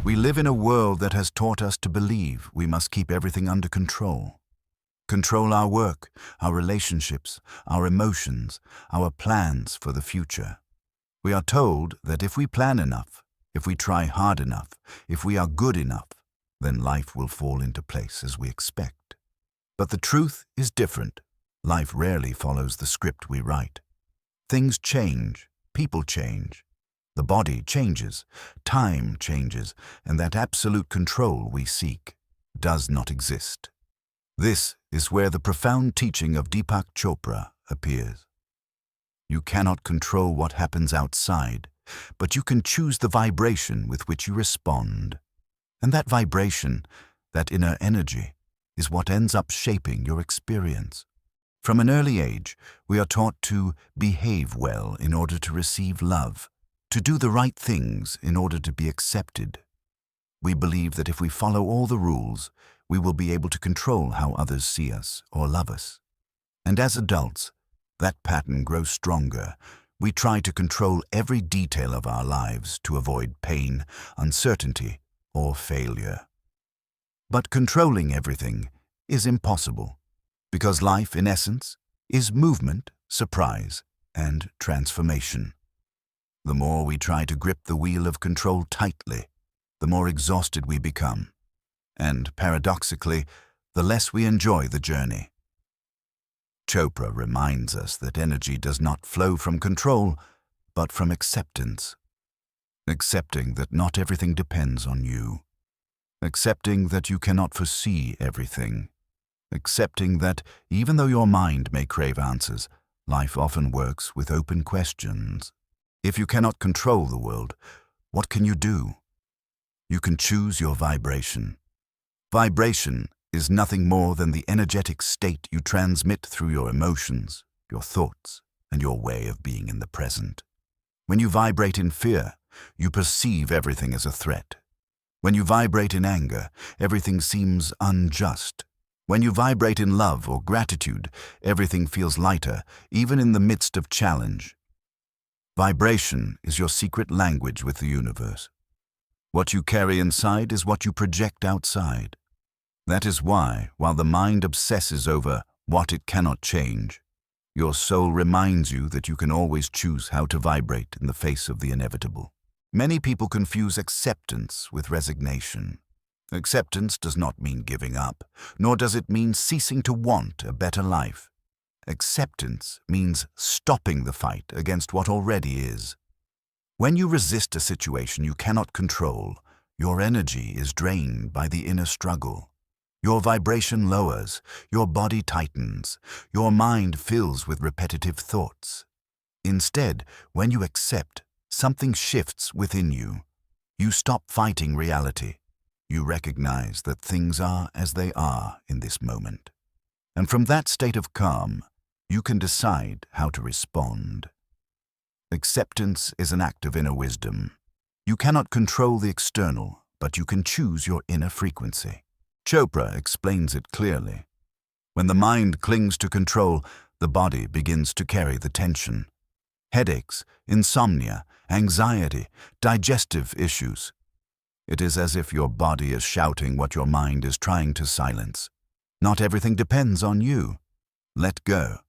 We live in a world that has taught us to believe we must keep everything under control. Control our work, our relationships, our emotions, our plans for the future. We are told that if we plan enough, if we try hard enough, if we are good enough, then life will fall into place as we expect. But the truth is different. Life rarely follows the script we write. Things change, people change, the body changes, time changes, and that absolute control we seek does not exist. This is where the profound teaching of Deepak Chopra appears. You cannot control what happens outside, but you can choose the vibration with which you respond. And that vibration, that inner energy, is what ends up shaping your experience. From an early age, we are taught to behave well in order to receive love, to do the right things in order to be accepted. We believe that if we follow all the rules, we will be able to control how others see us or love us. And as adults, that pattern grows stronger. We try to control every detail of our lives to avoid pain, uncertainty, or failure. But controlling everything is impossible, because life, in essence, is movement, surprise, and transformation. The more we try to grip the wheel of control tightly, the more exhausted we become. And, paradoxically, the less we enjoy the journey. Chopra reminds us that energy does not flow from control, but from acceptance. Accepting that not everything depends on you. Accepting that you cannot foresee everything. Accepting that, even though your mind may crave answers, life often works with open questions. If you cannot control the world, what can you do? You can choose your vibration. Vibration is nothing more than the energetic state you transmit through your emotions, your thoughts, and your way of being in the present. When you vibrate in fear, you perceive everything as a threat. When you vibrate in anger, everything seems unjust. When you vibrate in love or gratitude, everything feels lighter, even in the midst of challenge. Vibration is your secret language with the universe. What you carry inside is what you project outside. That is why, while the mind obsesses over what it cannot change, your soul reminds you that you can always choose how to vibrate in the face of the inevitable. Many people confuse acceptance with resignation. Acceptance does not mean giving up, nor does it mean ceasing to want a better life. Acceptance means stopping the fight against what already is. When you resist a situation you cannot control, your energy is drained by the inner struggle. Your vibration lowers, your body tightens, your mind fills with repetitive thoughts. Instead, when you accept, something shifts within you. You stop fighting reality. You recognize that things are as they are in this moment. And from that state of calm, you can decide how to respond. Acceptance is an act of inner wisdom. You cannot control the external, but you can choose your inner frequency. Chopra explains it clearly. When the mind clings to control, the body begins to carry the tension. Headaches, insomnia, anxiety, digestive issues. It is as if your body is shouting what your mind is trying to silence. Not everything depends on you. Let go.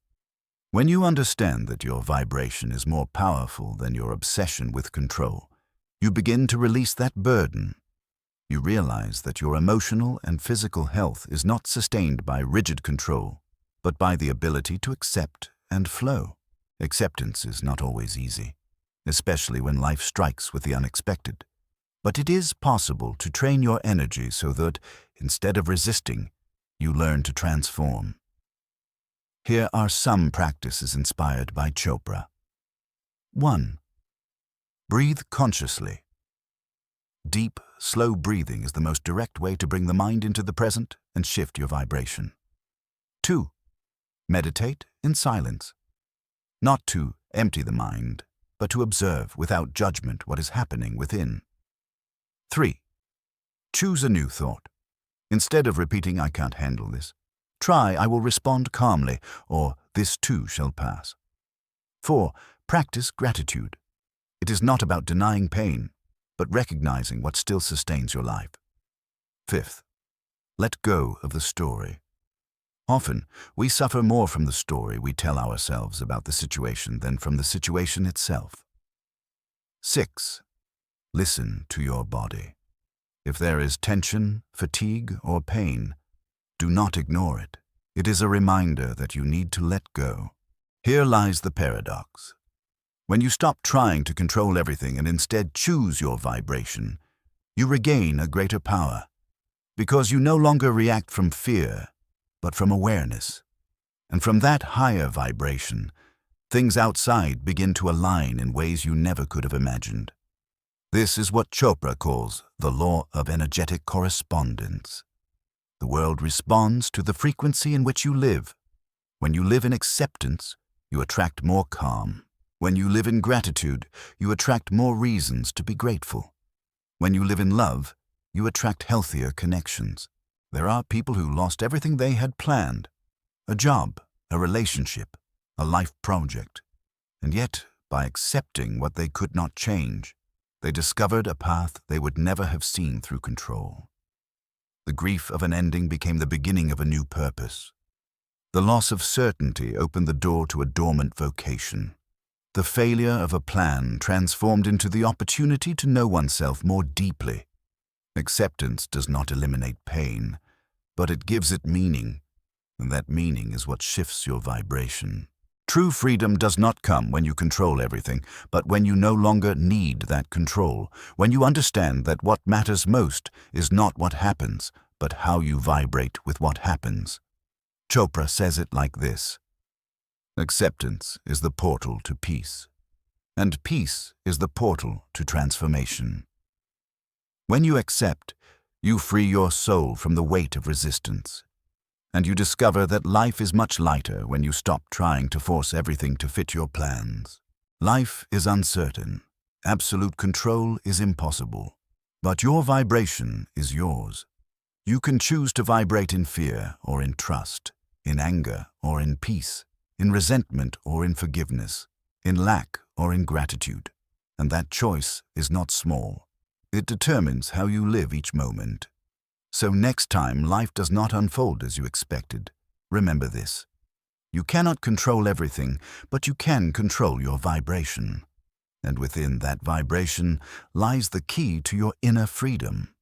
When you understand that your vibration is more powerful than your obsession with control, you begin to release that burden. You realize that your emotional and physical health is not sustained by rigid control, but by the ability to accept and flow. Acceptance is not always easy, especially when life strikes with the unexpected. But it is possible to train your energy so that, instead of resisting, you learn to transform. Here are some practices inspired by Chopra. 1. Breathe consciously. Deep, slow breathing is the most direct way to bring the mind into the present and shift your vibration. 2. Meditate in silence. Not to empty the mind, but to observe without judgment what is happening within. 3. Choose a new thought. Instead of repeating, "I can't handle this," try, "I will respond calmly," or "this too shall pass." 4. Practice gratitude. It is not about denying pain. but recognizing what still sustains your life. Fifth, let go of the story. Often, we suffer more from the story we tell ourselves about the situation than from the situation itself. 6. Listen to your body. If there is tension, fatigue, or pain, do not ignore it. It is a reminder that you need to let go. Here lies the paradox. When you stop trying to control everything and instead choose your vibration, you regain a greater power, because you no longer react from fear, but from awareness. And from that higher vibration, things outside begin to align in ways you never could have imagined. This is what Chopra calls the law of energetic correspondence. The world responds to the frequency in which you live. When you live in acceptance, you attract more calm. When you live in gratitude, you attract more reasons to be grateful. When you live in love, you attract healthier connections. There are people who lost everything they had planned, a job, a relationship, a life project, and yet, by accepting what they could not change, they discovered a path they would never have seen through control. The grief of an ending became the beginning of a new purpose. The loss of certainty opened the door to a dormant vocation. The failure of a plan transformed into the opportunity to know oneself more deeply. Acceptance does not eliminate pain, but it gives it meaning, and that meaning is what shifts your vibration. True freedom does not come when you control everything, but when you no longer need that control, when you understand that what matters most is not what happens, but how you vibrate with what happens. Chopra says it like this: acceptance is the portal to peace, and peace is the portal to transformation. When you accept, you free your soul from the weight of resistance, and you discover that life is much lighter when you stop trying to force everything to fit your plans. Life is uncertain. Absolute control is impossible. But your vibration is yours. You can choose to vibrate in fear or in trust, in anger or in peace, in resentment or in forgiveness, in lack or in gratitude. And that choice is not small. It determines how you live each moment. So next time life does not unfold as you expected, remember this: you cannot control everything, but you can control your vibration. And within that vibration lies the key to your inner freedom.